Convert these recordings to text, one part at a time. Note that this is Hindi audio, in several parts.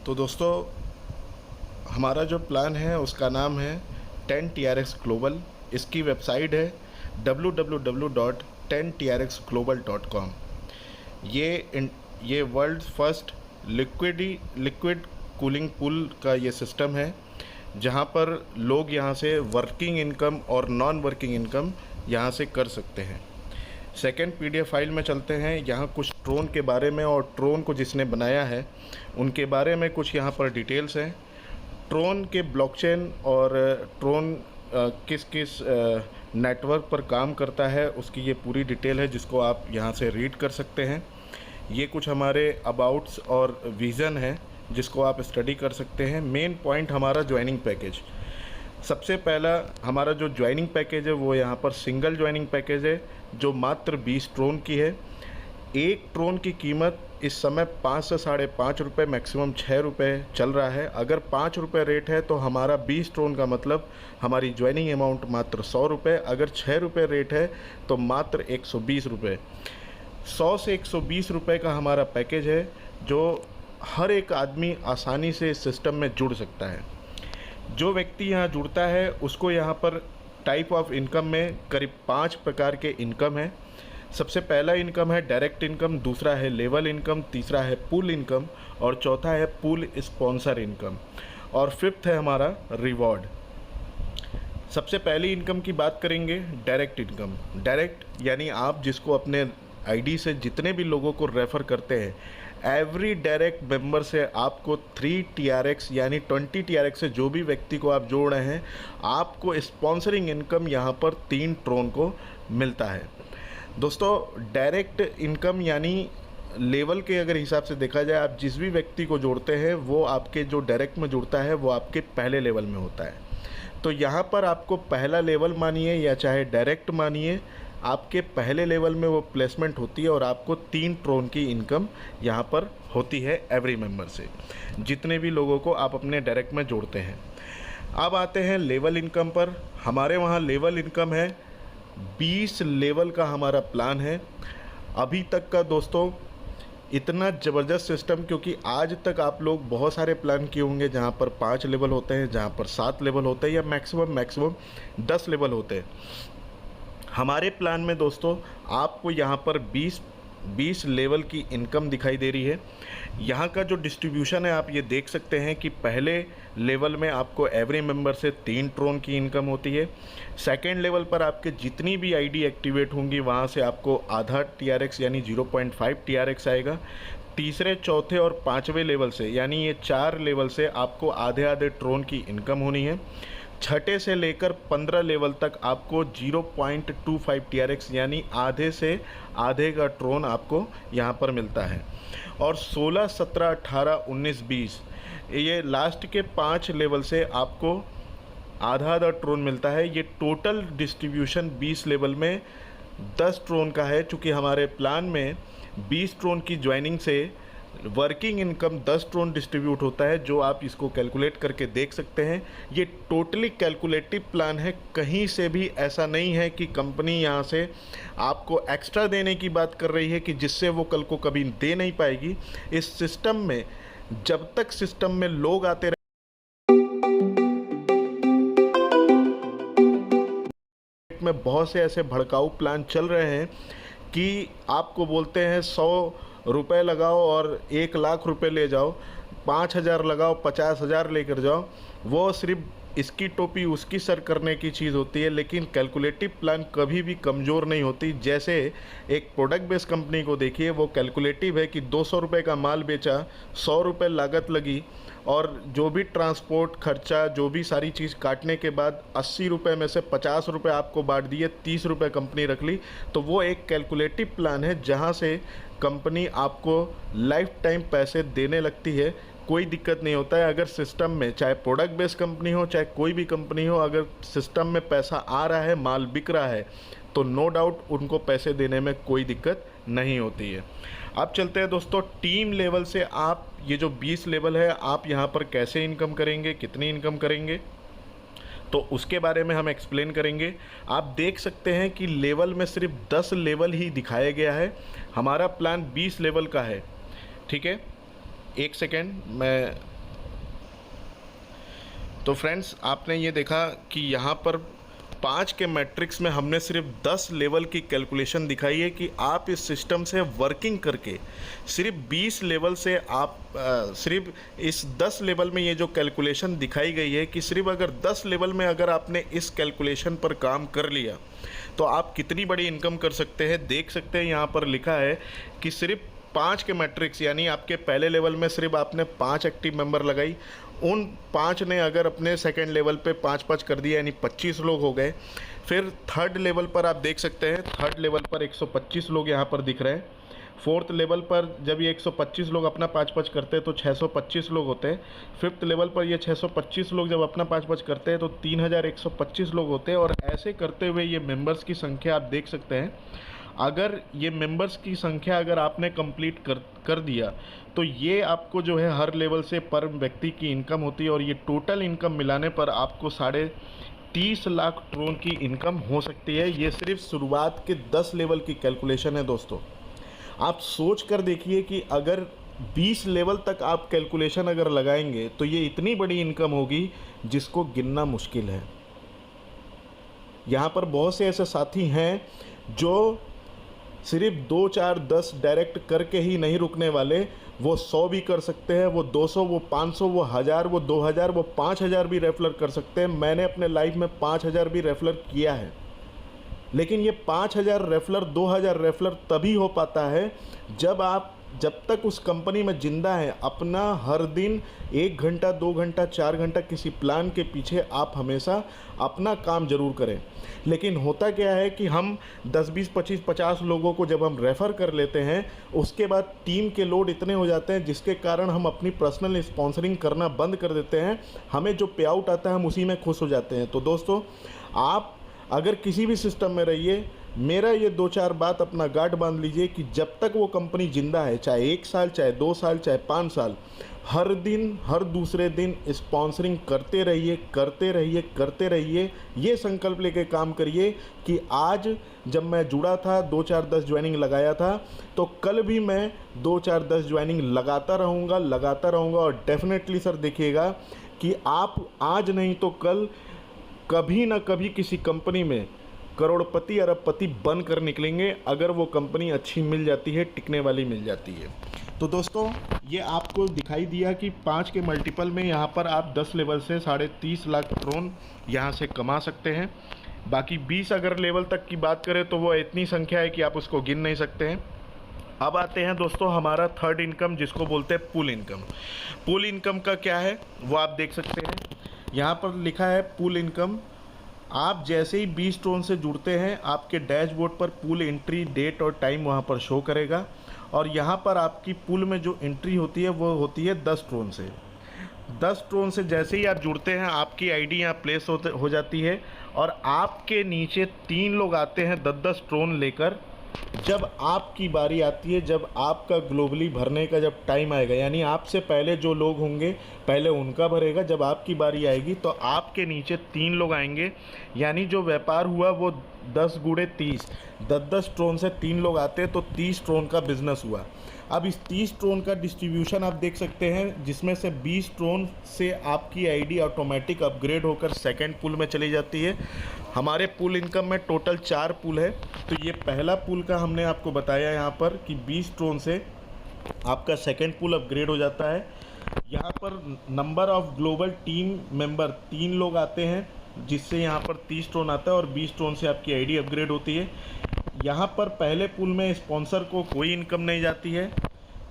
तो दोस्तों, हमारा जो प्लान है उसका नाम है 10 TRX ग्लोबल। इसकी वेबसाइट है www.10trxglobal.com। ये ये world first liquid cooling pool का ये सिस्टम है, जहाँ पर लोग यहाँ से वर्किंग इनकम और नॉन वर्किंग इनकम यहाँ से कर सकते हैं। सेकेंड PDF फाइल में चलते हैं। यहाँ कुछ ट्रोन के बारे में और ट्रोन को जिसने बनाया है उनके बारे में कुछ यहाँ पर डिटेल्स हैं। ट्रोन के ब्लॉकचेन और ट्रोन किस किस नेटवर्क पर काम करता है उसकी ये पूरी डिटेल है, जिसको आप यहाँ से रीड कर सकते हैं। ये कुछ हमारे अबाउट्स और विज़न है जिसको आप स्टडी कर सकते हैं। मेन पॉइंट हमारा ज्वाइनिंग पैकेज। सबसे पहला हमारा जो ज्वाइनिंग पैकेज है वो यहाँ पर सिंगल ज्वाइनिंग पैकेज है, जो मात्र 20 ट्रोन की है। एक ट्रोन की कीमत इस समय 5 से 5.5 रुपये, मैक्सिमम 6 रुपये चल रहा है। अगर 5 रुपये रेट है तो हमारा 20 ट्रोन का मतलब हमारी ज्वाइनिंग अमाउंट मात्र 100 रुपये। अगर 6 रुपये रेट है तो मात्र 120 रुपये। 100 से 120 रुपये का हमारा पैकेज है, जो हर एक आदमी आसानी से इस सिस्टम में जुड़ सकता है। जो व्यक्ति यहाँ जुड़ता है उसको यहाँ पर टाइप ऑफ इनकम में करीब 5 प्रकार के इनकम है। सबसे पहला इनकम है डायरेक्ट इनकम, दूसरा है लेवल इनकम, तीसरा है पूल इनकम और चौथा है पूल स्पॉन्सर इनकम और फिफ्थ है हमारा रिवॉर्ड। सबसे पहली इनकम की बात करेंगे, डायरेक्ट इनकम। डायरेक्ट यानी आप जिसको अपने आईडी से जितने भी लोगों को रेफ़र करते हैं, एवरी डायरेक्ट मेंबर से आपको 3 TRX यानी 20 TRX से जो भी व्यक्ति को आप जोड़ रहे हैं, आपको स्पॉन्सरिंग इनकम यहाँ पर 3 ट्रोन को मिलता है। दोस्तों, डायरेक्ट इनकम यानी लेवल के अगर हिसाब से देखा जाए, आप जिस भी व्यक्ति को जोड़ते हैं वो आपके जो डायरेक्ट में जुड़ता है वो आपके पहले लेवल में होता है। तो यहाँ पर आपको पहला लेवल मानिए या चाहे डायरेक्ट मानिए, आपके पहले लेवल में वो प्लेसमेंट होती है और आपको 3 ट्रोन की इनकम यहाँ पर होती है एवरी मेंबर से, जितने भी लोगों को आप अपने डायरेक्ट में जोड़ते हैं। अब आते हैं लेवल इनकम पर। हमारे वहाँ लेवल इनकम है 20 लेवल का हमारा प्लान है अभी तक का। दोस्तों, इतना ज़बरदस्त सिस्टम, क्योंकि आज तक आप लोग बहुत सारे प्लान किए होंगे जहाँ पर 5 लेवल होते हैं, जहाँ पर 7 लेवल होते हैं या मैक्सिमम 10 लेवल होते हैं। हमारे प्लान में दोस्तों आपको यहाँ पर 20 लेवल की इनकम दिखाई दे रही है। यहाँ का जो डिस्ट्रीब्यूशन है आप ये देख सकते हैं कि पहले लेवल में आपको एवरी मेंबर से 3 ट्रोन की इनकम होती है। सेकेंड लेवल पर आपके जितनी भी आईडी एक्टिवेट होंगी वहाँ से आपको आधा TRX यानी 0.5 TRX आएगा। तीसरे, चौथे और पाँचवें लेवल से यानी ये 4 लेवल से आपको आधे आधे ट्रोन की इनकम होनी है। छठे से लेकर 15 लेवल तक आपको 0.25 TRX यानी आधे से आधे का ट्रोन आपको यहाँ पर मिलता है। और 16, 17, 18, 19, 20 ये लास्ट के 5 लेवल से आपको आधा आधा ट्रोन मिलता है। ये टोटल डिस्ट्रीब्यूशन 20 लेवल में 10 ट्रोन का है। चूँकि हमारे प्लान में 20 ट्रोन की ज्वाइनिंग से वर्किंग इनकम 10 ट्रोन डिस्ट्रीब्यूट होता है, जो आप इसको कैलकुलेट करके देख सकते हैं। ये टोटली कैलकुलेटिव प्लान है। कहीं से भी ऐसा नहीं है कि कंपनी यहाँ से आपको एक्स्ट्रा देने की बात कर रही है कि जिससे वो कल को कभी दे नहीं पाएगी। इस सिस्टम में जब तक सिस्टम में लोग आते में बहुत से ऐसे भड़काऊ प्लान चल रहे हैं कि आपको बोलते हैं 100 रुपये लगाओ और 1 लाख रुपए ले जाओ, 5,000 लगाओ 50,000 लेकर जाओ। वो सिर्फ इसकी टोपी उसकी सर करने की चीज़ होती है, लेकिन कैलकुलेटिव प्लान कभी भी कमज़ोर नहीं होती। जैसे एक प्रोडक्ट बेस्ड कंपनी को देखिए, वो कैलकुलेटिव है कि 200 रुपये का माल बेचा, 100 रुपये लागत लगी और जो भी ट्रांसपोर्ट खर्चा, जो भी सारी चीज़ काटने के बाद 80 रुपये में से 50 रुपये आपको बांट दिए, 30 रुपये कंपनी रख ली। तो वो एक कैलकुलेटिव प्लान है जहाँ से कंपनी आपको लाइफ टाइम पैसे देने लगती है। कोई दिक्कत नहीं होता है। अगर सिस्टम में, चाहे प्रोडक्ट बेस्ड कंपनी हो चाहे कोई भी कंपनी हो, अगर सिस्टम में पैसा आ रहा है, माल बिक रहा है, तो नो डाउट उनको पैसे देने में कोई दिक्कत नहीं होती है। अब चलते हैं दोस्तों टीम लेवल से। आप ये जो 20 लेवल है, आप यहाँ पर कैसे इनकम करेंगे, कितनी इनकम करेंगे, तो उसके बारे में हम एक्सप्लेन करेंगे। आप देख सकते हैं कि लेवल में सिर्फ 10 लेवल ही दिखाया गया है। हमारा प्लान 20 लेवल का है। ठीक है, एक सेकेंड मैं तो फ्रेंड्स, आपने ये देखा कि यहाँ पर 5 के मैट्रिक्स में हमने सिर्फ 10 लेवल की कैलकुलेशन दिखाई है कि आप इस सिस्टम से वर्किंग करके सिर्फ 20 लेवल से आप सिर्फ इस 10 लेवल में ये जो कैलकुलेशन दिखाई गई है कि सिर्फ अगर 10 लेवल में अगर आपने इस कैलकुलेशन पर काम कर लिया तो आप कितनी बड़ी इनकम कर सकते हैं। देख सकते हैं यहाँ पर लिखा है कि सिर्फ 5 के मैट्रिक्स यानी आपके पहले लेवल में सिर्फ आपने 5 एक्टिव मेंबर लगाई, उन 5 ने अगर अपने सेकंड लेवल पे 5-5 कर दिया यानी 25 लोग हो गए। फिर थर्ड लेवल पर आप देख सकते हैं, थर्ड लेवल पर 125 लोग यहाँ पर दिख रहे हैं। फोर्थ लेवल पर जब ये 125 लोग अपना 5-5 करते हैं तो 625 लोग होते हैं। फिफ्थ लेवल पर ये 625 लोग जब अपना 5-5 करते हैं तो 3125 लोग होते हैं। और ऐसे करते हुए ये मेंबर्स की संख्या आप देख सकते हैं। अगर ये मेंबर्स की संख्या अगर आपने कंप्लीट कर दिया तो ये आपको जो है हर लेवल से पर व्यक्ति की इनकम होती है और ये टोटल इनकम मिलाने पर आपको 30.5 लाख ट्रोन की इनकम हो सकती है। ये सिर्फ शुरुआत के 10 लेवल की कैलकुलेशन है दोस्तों। आप सोच कर देखिए कि अगर 20 लेवल तक आप कैलकुलेशन अगर लगाएंगे तो ये इतनी बड़ी इनकम होगी जिसको गिनना मुश्किल है। यहाँ पर बहुत से ऐसे साथी हैं जो सिर्फ 2, 4, 10 डायरेक्ट करके ही नहीं रुकने वाले, वो 100 भी कर सकते हैं, वो 200, वो 500, वो 1000, वो 2000, वो 5000 भी रेफरल कर सकते हैं। मैंने अपने लाइफ में 5000 भी रेफरल किया है। लेकिन ये 5000 रेफरल 2000 रेफरल तभी हो पाता है जब तक उस कंपनी में ज़िंदा है, अपना हर दिन 1 घंटा 2 घंटा 4 घंटा किसी प्लान के पीछे आप हमेशा अपना काम ज़रूर करें। लेकिन होता क्या है कि हम 10, 20, 25, 50 लोगों को जब हम रेफ़र कर लेते हैं उसके बाद टीम के लोड इतने हो जाते हैं जिसके कारण हम अपनी पर्सनल स्पॉन्सरिंग करना बंद कर देते हैं। हमें जो पे आउट आता है हम उसी में खुश हो जाते हैं। तो दोस्तों, आप अगर किसी भी सिस्टम में रहिए, मेरा ये 2-4 बात अपना गांठ बांध लीजिए कि जब तक वो कंपनी ज़िंदा है, चाहे 1 साल, चाहे 2 साल, चाहे 5 साल, हर दिन हर दूसरे दिन स्पॉन्सरिंग करते रहिए, करते रहिए, करते रहिए। ये संकल्प लेके काम करिए कि आज जब मैं जुड़ा था 2-4-10 ज्वाइनिंग लगाया था, तो कल भी मैं 2-4-10 ज्वाइनिंग लगाता रहूँगा। और डेफिनेटली सर देखिएगा कि आप आज नहीं तो कल कभी ना कभी किसी कंपनी में करोड़पति अरबपति बन कर निकलेंगे, अगर वो कंपनी अच्छी मिल जाती है, टिकने वाली मिल जाती है। तो दोस्तों, ये आपको दिखाई दिया कि 5 के मल्टीपल में यहाँ पर आप 10 लेवल से 30.5 लाख ट्रोन यहाँ से कमा सकते हैं। बाकी 20 अगर लेवल तक की बात करें तो वो इतनी संख्या है कि आप उसको गिन नहीं सकते हैं। अब आते हैं दोस्तों हमारा थर्ड इनकम, जिसको बोलते हैं पूल इनकम। पूल इनकम का क्या है वो आप देख सकते हैं, यहाँ पर लिखा है पूल इनकम। आप जैसे ही 20 ट्रोन से जुड़ते हैं, आपके डैशबोर्ड पर पूल एंट्री डेट और टाइम वहाँ पर शो करेगा। और यहाँ पर आपकी पूल में जो एंट्री होती है वो होती है 10 ट्रोन से। 10 ट्रोन से जैसे ही आप जुड़ते हैं, आपकी आईडी यहाँ प्लेस हो जाती है और आपके नीचे 3 लोग आते हैं 10-10 ट्रोन लेकर। जब आपकी बारी आती है, जब आपका ग्लोबली भरने का जब टाइम आएगा, यानी आपसे पहले जो लोग होंगे पहले उनका भरेगा, जब आपकी बारी आएगी तो आपके नीचे 3 लोग आएंगे। यानी जो व्यापार हुआ वो 10 × 30, 10-10 ट्रोन से 3 लोग आते हैं तो 30 ट्रोन का बिजनेस हुआ। अब इस 30 ट्रोन का डिस्ट्रीब्यूशन आप देख सकते हैं, जिसमें से 20 ट्रोन से आपकी आईडी ऑटोमेटिक अपग्रेड होकर सेकंड पूल में चली जाती है। हमारे पूल इनकम में टोटल 4 पूल है। तो ये पहला पूल का हमने आपको बताया यहाँ पर कि 20 ट्रोन से आपका सेकंड पूल अपग्रेड हो जाता है। यहाँ पर number of global team member 3 लोग आते हैं, जिससे यहाँ पर 30 ट्रोन आता है और 20 ट्रोन से आपकी आईडी अपग्रेड होती है। यहाँ पर पहले पूल में स्पॉन्सर को कोई इनकम नहीं जाती है।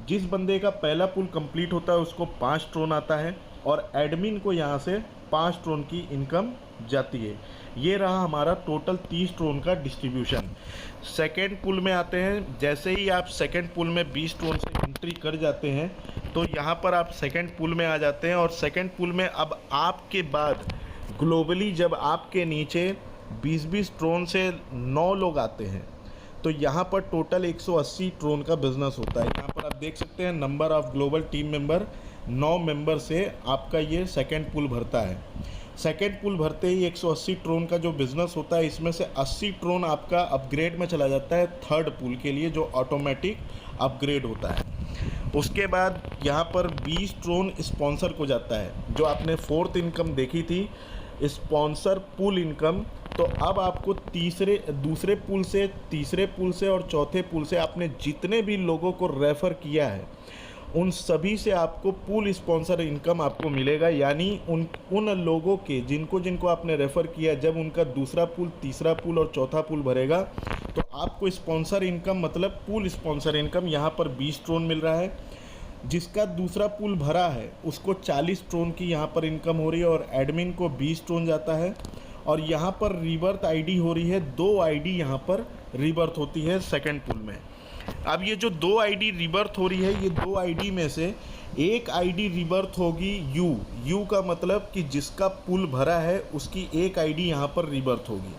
जिस बंदे का पहला पूल कंप्लीट होता है उसको 5 ट्रोन आता है और एडमिन को यहाँ से 5 ट्रोन की इनकम जाती है। ये रहा हमारा टोटल 30 ट्रोन का डिस्ट्रीब्यूशन। सेकेंड पूल में आते हैं, जैसे ही आप सेकेंड पूल में 20 ट्रोन से एंट्री कर जाते हैं तो यहाँ पर आप सेकेंड पूल में आ जाते हैं। और सेकेंड पूल में अब आपके बाद ग्लोबली जब आपके नीचे 20-20 ट्रोन से 9 लोग आते हैं तो यहाँ पर टोटल 180 ट्रोन का बिजनेस होता है। यहाँ पर आप देख सकते हैं number of global team member 9 member से आपका ये सेकेंड पूल भरता है। सेकेंड पूल भरते ही 180 ट्रोन का जो बिज़नेस होता है, इसमें से 80 ट्रोन आपका अपग्रेड में चला जाता है थर्ड पूल के लिए, जो ऑटोमेटिक अपग्रेड होता है। उसके बाद यहाँ पर 20 ट्रोन स्पॉन्सर को जाता है। जो आपने फोर्थ इनकम देखी थी स्पॉन्सर पूल इनकम, तो अब आपको दूसरे पूल से, तीसरे पूल से और चौथे पूल से आपने जितने भी लोगों को रेफ़र किया है उन सभी से आपको पूल स्पॉन्सर इनकम आपको मिलेगा। यानी उन लोगों के जिनको आपने रेफ़र किया, जब उनका दूसरा पूल, तीसरा पूल और चौथा पूल भरेगा तो आपको स्पॉन्सर इनकम मतलब पूल स्पॉन्सर इनकम यहाँ पर 20 ट्रोन मिल रहा है। जिसका दूसरा पूल भरा है उसको 40 ट्रोन की यहाँ पर इनकम हो रही है और एडमिन को 20 ट्रोन जाता है। और यहाँ पर रीबर्थ आईडी हो रही है, 2 आईडी यहाँ पर रीबर्थ होती है सेकंड पूल में। अब ये जो 2 आईडी रीबर्थ हो रही है, ये 2 आईडी में से एक आईडी रीबर्थ होगी यू का मतलब कि जिसका पूल भरा है उसकी एक आईडी यहाँ पर रीबर्थ होगी,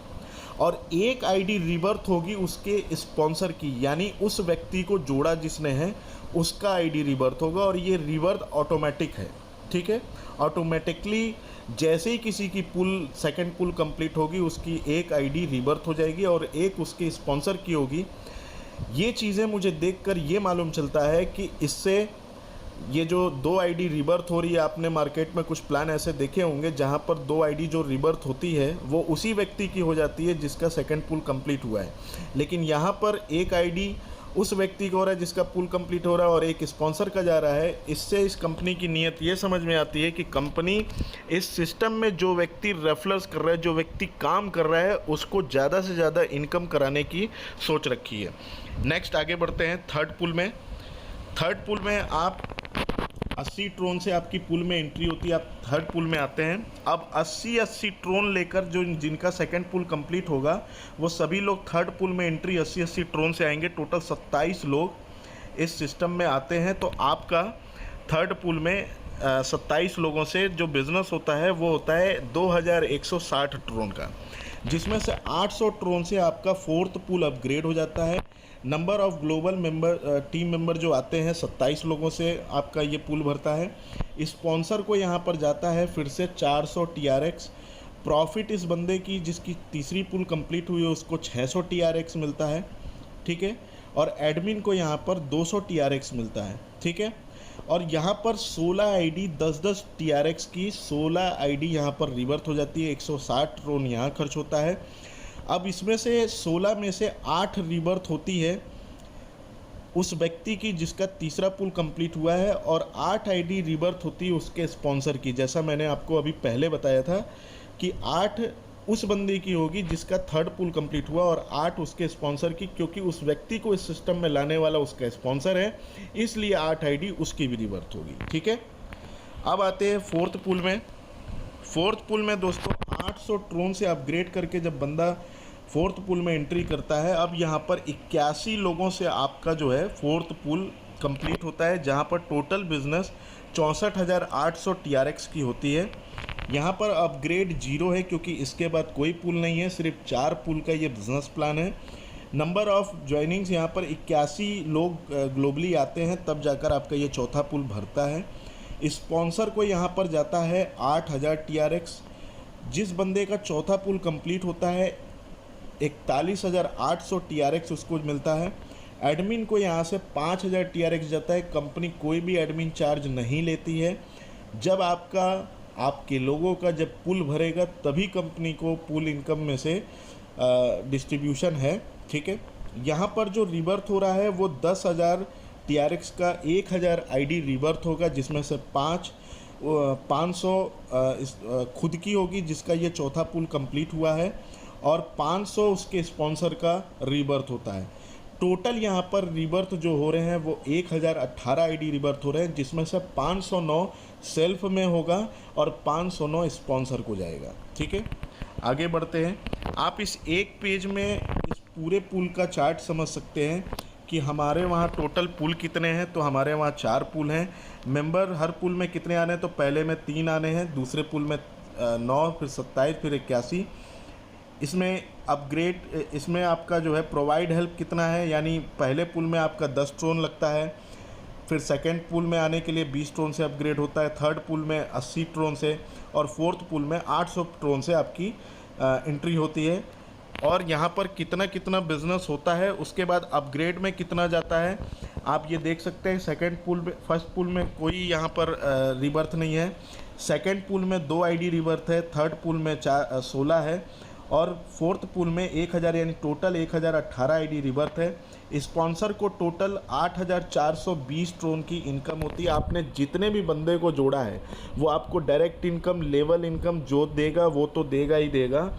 और एक आईडी रीबर्थ होगी उसके स्पॉन्सर की, यानी उस व्यक्ति को जोड़ा जिसने है उसका आईडी रीबर्थ होगा। और ये रीबर्थ ऑटोमेटिक है, ठीक है। ऑटोमेटिकली जैसे ही किसी की पुल सेकंड पुल कंप्लीट होगी उसकी एक आईडी रीबर्थ हो जाएगी और एक उसके स्पॉन्सर की होगी। ये चीज़ें मुझे देखकर ये मालूम चलता है कि इससे ये जो 2 आईडी रीबर्थ हो रही है, आपने मार्केट में कुछ प्लान ऐसे देखे होंगे जहाँ पर 2 आईडी जो रीबर्थ होती है वो उसी व्यक्ति की हो जाती है जिसका सेकंड पुल कंप्लीट हुआ है, लेकिन यहाँ पर एक आईडी उस व्यक्ति को हो रहा है जिसका पुल कंप्लीट हो रहा है और एक स्पॉन्सर का जा रहा है। इससे इस कंपनी की नीयत ये समझ में आती है कि कंपनी इस सिस्टम में जो व्यक्ति रेफरल्स कर रहा है, जो व्यक्ति काम कर रहा है, उसको ज़्यादा से ज़्यादा इनकम कराने की सोच रखी है। नेक्स्ट आगे बढ़ते हैं थर्ड पुल में। थर्ड पुल में आप 80 ट्रोन से आपकी पुल में एंट्री होती है, आप थर्ड पुल में आते हैं। अब 80 ट्रोन लेकर जो जिनका सेकंड पुल कंप्लीट होगा वो सभी लोग थर्ड पुल में एंट्री 80 ट्रोन से आएंगे। टोटल 27 लोग इस सिस्टम में आते हैं। तो आपका थर्ड पुल में 27 लोगों से जो बिज़नेस होता है वो होता है 2160 ट्रोन का, जिसमें से 800 ट्रोन से आपका फोर्थ पुल अपग्रेड हो जाता है। Number of global team member जो आते हैं 27 लोगों से आपका ये पुल भरता है। स्पॉन्सर को यहाँ पर जाता है फिर से 400 TRX। प्रॉफिट इस बंदे की जिसकी तीसरी पुल कंप्लीट हुई है उसको 600 TRX मिलता है, ठीक है। और एडमिन को यहाँ पर 200 TRX मिलता है, ठीक है। और यहाँ पर 16 आईडी 10-10 TRX की 16 आईडी यहाँ पर रिवर्थ हो जाती है। 160 ट्रोन यहाँ खर्च होता है। अब इसमें से 16 में से 8 रिबर्थ होती है उस व्यक्ति की जिसका तीसरा पुल कंप्लीट हुआ है, और 8 आईडी रिबर्थ होती है उसके स्पॉन्सर की। जैसा मैंने आपको अभी पहले बताया था कि 8 उस बंदे की होगी जिसका थर्ड पुल कंप्लीट हुआ और 8 उसके स्पॉन्सर की, क्योंकि उस व्यक्ति को इस सिस्टम में लाने वाला उसका स्पॉन्सर है, इसलिए 8 आईडी उसकी भी रिबर्थ होगी, ठीक है। अब आते हैं फोर्थ पुल में। फोर्थ पुल में दोस्तों 800 ट्रोन से अपग्रेड करके जब बंदा फोर्थ पुल में एंट्री करता है, अब यहाँ पर 81 लोगों से आपका जो है फोर्थ पुल कंप्लीट होता है, जहाँ पर टोटल बिजनेस 64,800 TRX की होती है। यहाँ पर अपग्रेड 0 है क्योंकि इसके बाद कोई पुल नहीं है, सिर्फ 4 पुल का ये बिज़नेस प्लान है। नंबर ऑफ़ ज्वाइनिंग्स यहाँ पर 81 लोग ग्लोबली आते हैं, तब जाकर आपका ये चौथा पुल भरता है। स्पॉन्सर को यहाँ पर जाता है 8,000 TRX। जिस बंदे का चौथा पुल कंप्लीट होता है 41,800 TRX उसको मिलता है। एडमिन को यहाँ से 5,000 TRX जाता है। कंपनी कोई भी एडमिन चार्ज नहीं लेती है। जब आपके लोगों का जब पुल भरेगा तभी कंपनी को पुल इनकम में से डिस्ट्रीब्यूशन है, ठीक है। यहाँ पर जो रिबर्थ हो रहा है वो 10,000 TRX का 1,000 आईडी रिबर्थ होगा, जिसमें से 500 खुद की होगी जिसका ये चौथा पुल कंप्लीट हुआ है, और 500 उसके स्पॉन्सर का रीबर्थ होता है। टोटल यहाँ पर रीबर्थ जो हो रहे हैं वो 1,018 आईडी रीबर्थ हो रहे हैं, जिसमें से 509 सेल्फ में होगा और 509 स्पॉन्सर को जाएगा, ठीक है। आगे बढ़ते हैं। आप इस एक पेज में इस पूरे पुल का चार्ट समझ सकते हैं कि हमारे वहाँ टोटल पुल कितने हैं। तो हमारे वहाँ 4 पुल हैं। मेंबर हर पुल में कितने आने हैं, तो पहले में 3 आने हैं, दूसरे पुल में 9, फिर 27, फिर 81। इसमें अपग्रेड, इसमें आपका जो है प्रोवाइड हेल्प कितना है, यानी पहले पुल में आपका 10 ट्रोन लगता है, फिर सेकंड पुल में आने के लिए 20 ट्रोन से अपग्रेड होता है, थर्ड पुल में 80 ट्रोन से, और फोर्थ पुल में 800 ट्रोन से आपकी एंट्री होती है। और यहाँ पर कितना बिज़नेस होता है, उसके बाद अपग्रेड में कितना जाता है। आप ये देख सकते हैं सेकंड पूल में, फर्स्ट पूल में कोई यहाँ पर रिबर्थ नहीं है, सेकंड पूल में 2 आईडी रिबर्थ है, थर्ड पूल में 16 है और फोर्थ पूल में 1000 यानी टोटल 1018 आईडी रिबर्थ है। स्पॉन्सर को टोटल 8420 ट्रोन की इनकम होती है। आपने जितने भी बंदे को जोड़ा है वो आपको डायरेक्ट इनकम, लेवल इनकम जो देगा वो तो देगा ही देगा,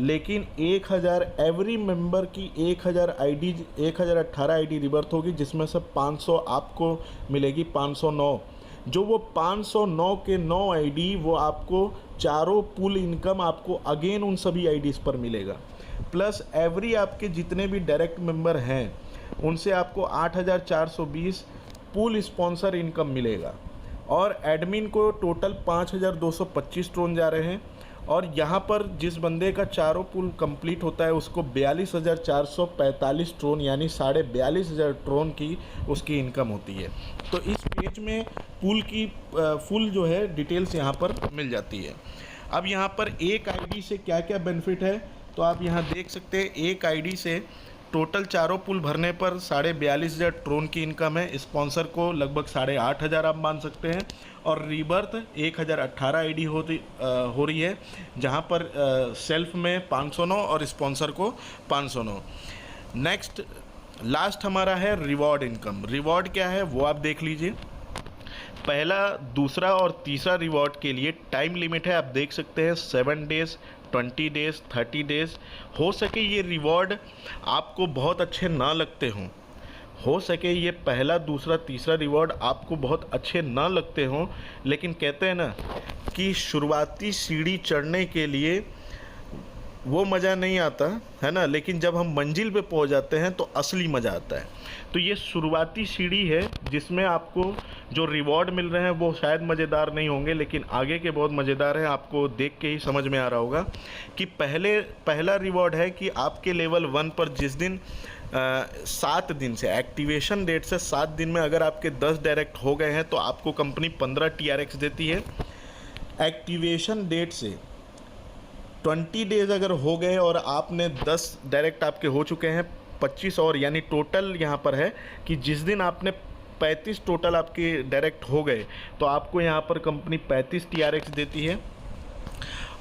लेकिन 1000 एवरी मेंबर की 1000 आईडी 1018 आईडी रिबर्थ होगी, जिसमें से 500 आपको मिलेगी, 509 जो वो 509 के 9 आईडी वो आपको चारों पूल इनकम आपको अगेन उन सभी आईडीज़ पर मिलेगा। प्लस एवरी आपके जितने भी डायरेक्ट मेंबर हैं उनसे आपको 8420 पूल स्पॉन्सर इनकम मिलेगा। और एडमिन को टोटल 5225 ट्रोन जा रहे हैं। और यहाँ पर जिस बंदे का चारों पूल कंप्लीट होता है उसको 42,445 ट्रोन यानी 42,500 ट्रोन की उसकी इनकम होती है। तो इस पेज में पूल की फुल जो है डिटेल्स यहाँ पर मिल जाती है। अब यहाँ पर एक आईडी से क्या क्या बेनिफिट है तो आप यहाँ देख सकते हैं। एक आईडी से टोटल चारों पूल भरने पर 42,500 ट्रोन की इनकम है। स्पॉन्सर को लगभग 8,500 आप मान सकते हैं। और रीबर्थ 1018 आईडी हो रही है, जहां पर सेल्फ में 509 और स्पॉन्सर को 509। नेक्स्ट लास्ट हमारा है रिवॉर्ड इनकम। रिवॉर्ड क्या है वो आप देख लीजिए। पहला, दूसरा और तीसरा रिवॉर्ड के लिए टाइम लिमिट है, आप देख सकते हैं 7 डेज़, 20 डेज़, 30 डेज़। हो सके ये रिवॉर्ड आपको बहुत अच्छे ना लगते हों, हो सके ये पहला, दूसरा, तीसरा रिवॉर्ड आपको बहुत अच्छे ना लगते हों, लेकिन कहते हैं ना कि शुरुआती सीढ़ी चढ़ने के लिए वो मज़ा नहीं आता है ना, लेकिन जब हम मंजिल पे पहुंच जाते हैं तो असली मज़ा आता है। तो ये शुरुआती सीढ़ी है जिसमें आपको जो रिवॉर्ड मिल रहे हैं वो शायद मज़ेदार नहीं होंगे, लेकिन आगे के बहुत मज़ेदार हैं। आपको देख के ही समझ में आ रहा होगा कि पहला रिवॉर्ड है कि आपके लेवल 1 पर जिस दिन 7 दिन से, एक्टिवेशन डेट से 7 दिन में अगर आपके 10 डायरेक्ट हो गए हैं तो आपको कंपनी 15 TRX देती है। एक्टिवेशन डेट से 20 डेज़ अगर हो गए और आपने 10 डायरेक्ट आपके हो चुके हैं, 25 और, यानी टोटल यहाँ पर है कि जिस दिन आपने 35 टोटल आपके डायरेक्ट हो गए तो आपको यहाँ पर कंपनी 35 TRX देती है।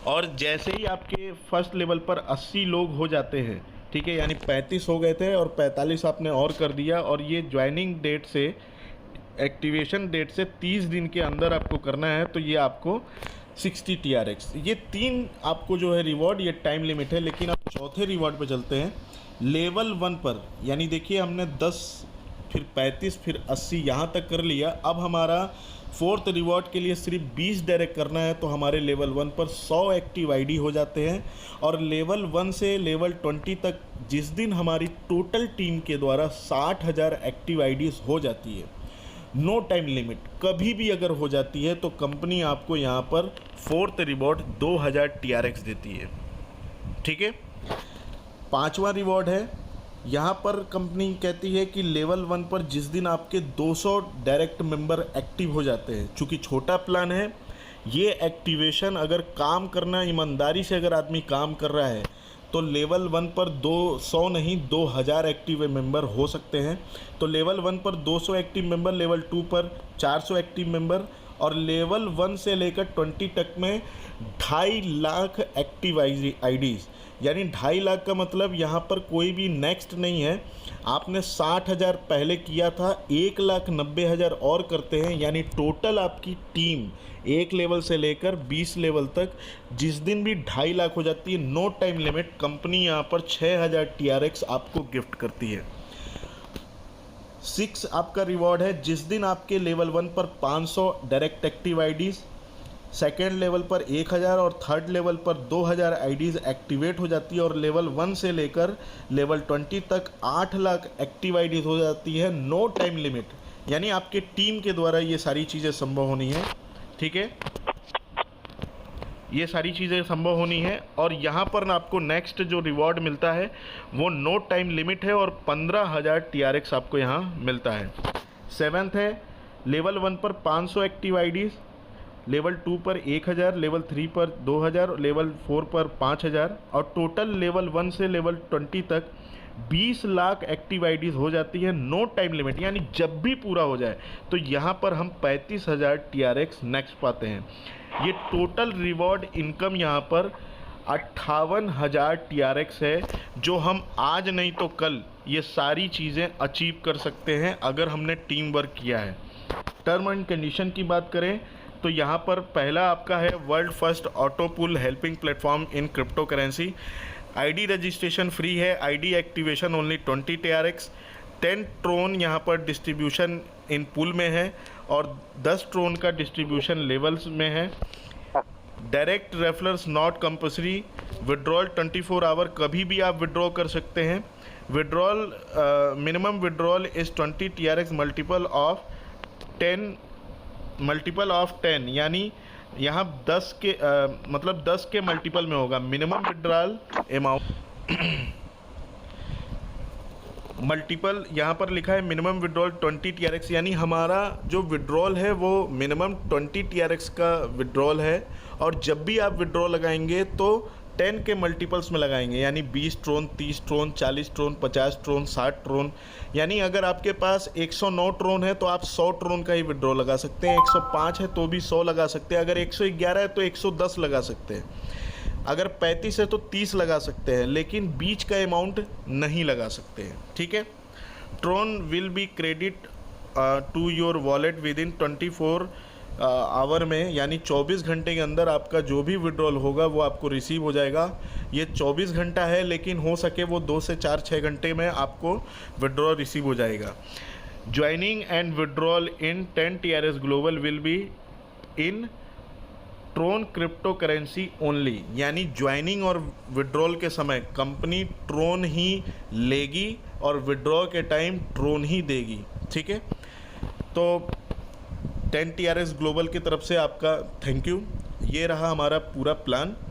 और जैसे ही आपके फर्स्ट लेवल पर 80 लोग हो जाते हैं, ठीक है, यानी 35 हो गए थे और 45 आपने और कर दिया, और ये ज्वाइनिंग डेट से, एक्टिवेशन डेट से 30 दिन के अंदर आपको करना है, तो ये आपको 60 TRX। ये 3 आपको जो है रिवॉर्ड, ये टाइम लिमिट है। लेकिन आप चौथे रिवॉर्ड पे चलते हैं। लेवल 1 पर, यानी देखिए हमने 10, फिर 35, फिर 80 यहाँ तक कर लिया। अब हमारा फोर्थ रिवॉर्ड के लिए सिर्फ 20 डायरेक्ट करना है, तो हमारे लेवल 1 पर 100 एक्टिव आईडी हो जाते हैं। और लेवल 1 से लेवल 20 तक जिस दिन हमारी टोटल टीम के द्वारा 60,000 एक्टिव आईडीज़ हो जाती है, नो टाइम लिमिट, कभी भी अगर हो जाती है तो कंपनी आपको यहाँ पर फोर्थ रिवॉर्ड 2000 TRX देती है। ठीक है। 5वां रिवॉर्ड है, यहाँ पर कंपनी कहती है कि लेवल 1 पर जिस दिन आपके 200 डायरेक्ट मेंबर एक्टिव हो जाते हैं, चूँकि छोटा प्लान है, ये एक्टिवेशन अगर काम करना, ईमानदारी से अगर आदमी काम कर रहा है तो लेवल 1 पर 200 नहीं 2000 एक्टिव मेंबर हो सकते हैं। तो लेवल 1 पर 200 एक्टिव मेंबर, लेवल 2 पर 400 एक्टिव मेंबर, और लेवल 1 से लेकर 20 तक में 2.5 लाख एक्टिव आईडीज़, यानी 2.5 लाख का मतलब यहाँ पर कोई भी नेक्स्ट नहीं है। आपने 60,000 पहले किया था, 1,90,000 और करते हैं, यानी टोटल आपकी टीम एक लेवल से लेकर 20 लेवल तक जिस दिन भी 2.5 लाख हो जाती है, नो टाइम लिमिट, कंपनी यहाँ पर 6,000 TRX आपको गिफ्ट करती है। 6 आपका रिवॉर्ड है, जिस दिन आपके लेवल 1 पर 500 direct active IDs, second level पर 1000 और थर्ड लेवल पर 2000 आईडीज़ एक्टिवेट हो जाती है, और लेवल 1 से लेकर लेवल 20 तक 8 लाख एक्टिव आईडीज़ हो जाती है, नो टाइम लिमिट, यानी आपके टीम के द्वारा ये सारी चीज़ें संभव होनी है। ठीक है, ये सारी चीज़ें संभव होनी है। और यहाँ पर आपको नेक्स्ट जो रिवॉर्ड मिलता है वो नो टाइम लिमिट है, और 15,000 TRX आपको यहाँ मिलता है। 7th है, लेवल 1 पर 500 एक्टिव आईडीज़, लेवल 2 पर 1000, लेवल 3 पर 2000, लेवल 4 पर 5000, और टोटल लेवल 1 से लेवल 20 तक 20 लाख एक्टिव आईडीज़ हो जाती है, नो टाइम लिमिट, यानी जब भी पूरा हो जाए तो यहाँ पर हम 35,000 TRX नेक्स्ट पाते हैं। ये टोटल रिवॉर्ड इनकम यहाँ पर 58,000 TRX है, जो हम आज नहीं तो कल ये सारी चीज़ें अचीव कर सकते हैं अगर हमने टीम वर्क किया है। टर्म एंड कंडीशन की बात करें तो यहाँ पर पहला आपका है world first auto pool helping platform in crypto currency. ID registration free है, ID activation only 20 TRX। 10 Tron यहाँ पर डिस्ट्रीब्यूशन इन पुल में है और 10 ट्रोन का डिस्ट्रीब्यूशन लेवल्स में है। Direct referrals not compulsory. Withdrawal 24 hour कभी भी आप विड्रॉ कर सकते हैं। Withdrawal minimum withdrawal is 20 TRX multiple of 10 यानी यहाँ 10 के मतलब 10 के मल्टीपल में होगा। मिनिमम विड्रॉल अमाउंट मल्टीपल यहाँ पर लिखा है मिनिमम विड्रॉल 20 TRX, यानी हमारा जो विड्रॉल है वो मिनिमम 20 TRX का विड्रॉल है। और जब भी आप विड्रॉ लगाएंगे तो 10 के मल्टीपल्स में लगाएंगे, यानी 20 ट्रोन, 30 ट्रोन, 40 ट्रोन, 50 ट्रोन, 60 ट्रोन। यानी अगर आपके पास 109 ट्रोन है तो आप 100 ट्रोन का ही विड्रॉ लगा सकते हैं। 105 है तो भी 100 लगा सकते हैं। अगर 111 है तो 110 लगा सकते हैं। अगर 35 है तो 30 लगा सकते हैं, लेकिन बीच का अमाउंट नहीं लगा सकते हैं। ठीक है। Tron will be credit to your wallet within 24 hour में, यानी 24 घंटे के अंदर आपका जो भी विड्रॉल होगा वो आपको रिसीव हो जाएगा। ये 24 घंटा है, लेकिन हो सके वो 2 से 4-6 घंटे में आपको विड्रॉल रिसीव हो जाएगा। Joining and withdrawal in 10 TRS global will be in Tron crypto currency only, यानी ज्वाइनिंग और विड्रॉल के समय कंपनी ट्रोन ही लेगी और विड्रॉ के टाइम ट्रोन ही देगी। ठीक है। तो 10 TRS ग्लोबल की तरफ से आपका थैंक यू। ये रहा हमारा पूरा प्लान।